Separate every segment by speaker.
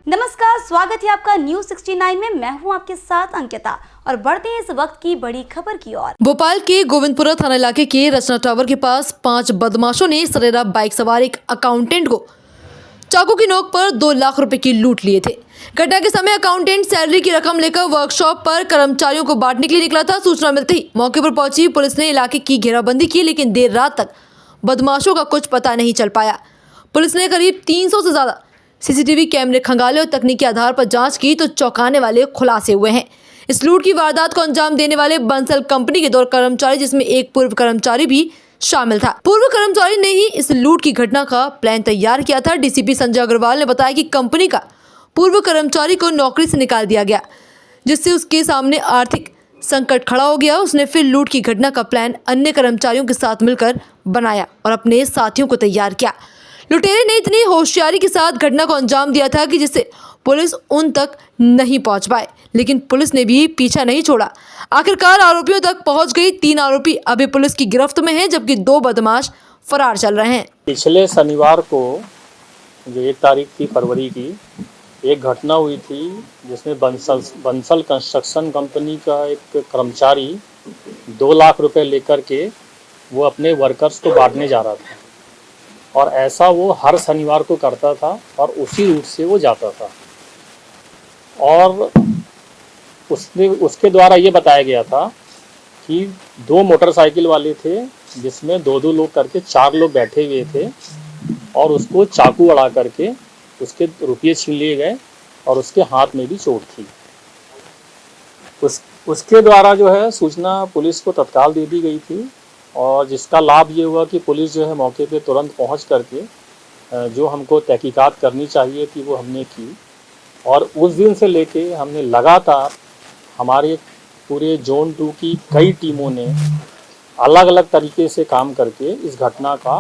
Speaker 1: नमस्कार, स्वागत है आपका न्यूज 69 में। मैं हूं आपके साथ अंकिता और बढ़ते हैं इस वक्त की बड़ी खबर की ओर।
Speaker 2: भोपाल के गोविंदपुरा थाना इलाके के रचना टावर के पास 5 बदमाशों ने सरेरा बाइक सवार एक अकाउंटेंट को चाकू की नोक पर 2 लाख रुपए की लूट लिए थे। घटना के समय अकाउंटेंट सैलरी की रकम लेकर वर्कशॉप पर कर्मचारियों को बांटने के लिए निकला था। सूचना मिलते ही मौके पर पहुंची पुलिस ने इलाके की घेराबंदी की, लेकिन देर रात तक बदमाशों का कुछ पता नहीं चल पाया। पुलिस ने करीब 300 से ज्यादा सीसीटीवी कैमरे खंगाले और तकनीकी आधार पर जांच की तो चौंकाने वाले खुलासे हुए हैं। इस लूट की वारदात को अंजाम देने वाले बंसल कंपनी के 2 कर्मचारी, जिसमें एक पूर्व कर्मचारी भी शामिल था। पूर्व कर्मचारी ने ही इस लूट की घटना का प्लान तैयार किया था। डीसीपी संजय अग्रवाल ने बताया कि कंपनी का पूर्व कर्मचारी को नौकरी से निकाल दिया गया, जिससे उसके सामने आर्थिक संकट खड़ा हो गया। उसने फिर लूट की घटना का प्लान अन्य कर्मचारियों के साथ मिलकर बनाया और अपने साथियों को तैयार किया। लुटेरे ने इतनी होशियारी के साथ घटना को अंजाम दिया था कि जिससे पुलिस उन तक नहीं पहुंच पाए, लेकिन पुलिस ने भी पीछा नहीं छोड़ा। आखिरकार आरोपियों तक पहुंच गई। 3 आरोपी अभी पुलिस की गिरफ्त में हैं, जबकि 2 बदमाश फरार चल रहे हैं।
Speaker 3: पिछले शनिवार को जो 1 तारीख थी फरवरी की, एक घटना हुई थी जिसमें बंसल कंस्ट्रक्शन कंपनी का एक कर्मचारी 2 लाख रुपए लेकर के वो अपने वर्कर्स को बांटने जा रहा था और ऐसा वो हर शनिवार को करता था और उसी रूट से वो जाता था। और उसके द्वारा ये बताया गया था कि 2 मोटरसाइकिल वाले थे जिसमें 2-2 लोग करके 4 लोग बैठे हुए थे और उसको चाकू अड़ा करके उसके रुपये छीन लिए गए और उसके हाथ में भी चोट थी। उसके द्वारा जो है सूचना पुलिस को तत्काल दे दी गई थी और जिसका लाभ ये हुआ कि पुलिस जो है मौके पे तुरंत पहुंच करके जो हमको तहकीकात करनी चाहिए थी वो हमने की। और उस दिन से लेके हमने लगातार हमारे पूरे जोन 2 की कई टीमों ने अलग अलग तरीके से काम करके इस घटना का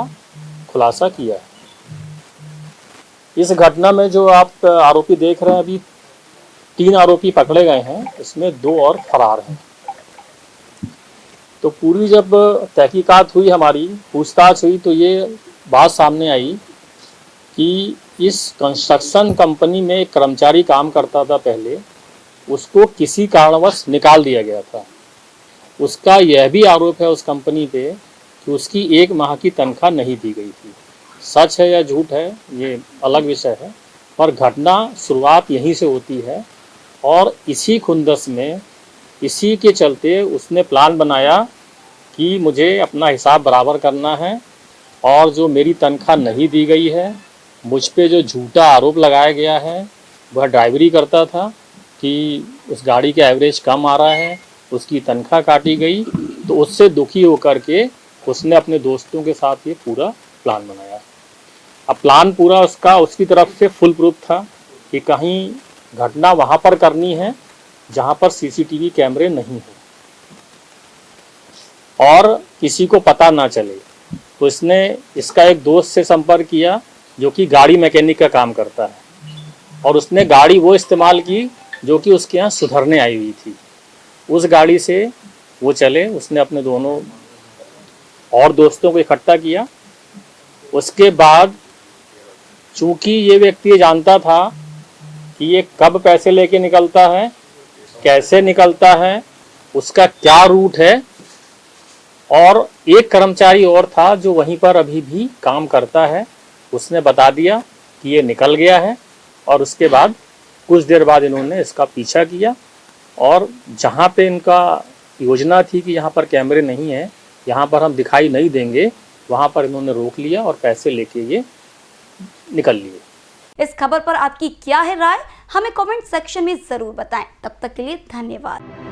Speaker 3: खुलासा किया है। इस घटना में जो आप आरोपी देख रहे हैं, अभी 3 आरोपी पकड़े गए हैं, इसमें 2 और फरार हैं। तो पूरी जब तहकीकात हुई, हमारी पूछताछ हुई, तो ये बात सामने आई कि इस कंस्ट्रक्शन कंपनी में एक कर्मचारी काम करता था पहले, उसको किसी कारणवश निकाल दिया गया था। उसका यह भी आरोप है उस कंपनी पे कि उसकी 1 माह की तनख्वाह नहीं दी गई थी। सच है या झूठ है ये अलग विषय है, पर घटना शुरुआत यहीं से होती है और इसी खुंदस में इसी के चलते उसने प्लान बनाया कि मुझे अपना हिसाब बराबर करना है और जो मेरी तनख्वाह नहीं दी गई है, मुझ पे जो झूठा आरोप लगाया गया है, वह ड्राइवरी करता था कि उस गाड़ी के एवरेज कम आ रहा है, उसकी तनख्वाह काटी गई। तो उससे दुखी होकर के उसने अपने दोस्तों के साथ ये पूरा प्लान बनाया। अब प्लान पूरा उसकी तरफ से फुल प्रूफ था कि कहीं घटना वहाँ पर करनी है जहाँ पर सीसीटीवी कैमरे नहीं हैं और किसी को पता ना चले। तो इसने इसका एक दोस्त से संपर्क किया जो कि गाड़ी मैकेनिक का काम करता है और उसने गाड़ी वो इस्तेमाल की जो कि उसके यहाँ सुधरने आई हुई थी। उस गाड़ी से वो चले, उसने अपने दोनों और दोस्तों को इकट्ठा किया। उसके बाद चूँकि ये व्यक्ति जानता था कि ये कब पैसे लेके निकलता है, कैसे निकलता है, उसका क्या रूट है, और एक कर्मचारी और था जो वहीं पर अभी भी काम करता है, उसने बता दिया कि ये निकल गया है। और उसके बाद कुछ देर बाद इन्होंने इसका पीछा किया और जहाँ पे इनका योजना थी कि यहाँ पर कैमरे नहीं है, यहाँ पर हम दिखाई नहीं देंगे, वहाँ पर इन्होंने रोक लिया और पैसे लेके ये निकल लिए।
Speaker 1: इस खबर पर आपकी क्या है राय, हमें कमेंट सेक्शन में जरूर बताएं। तब तक के लिए धन्यवाद।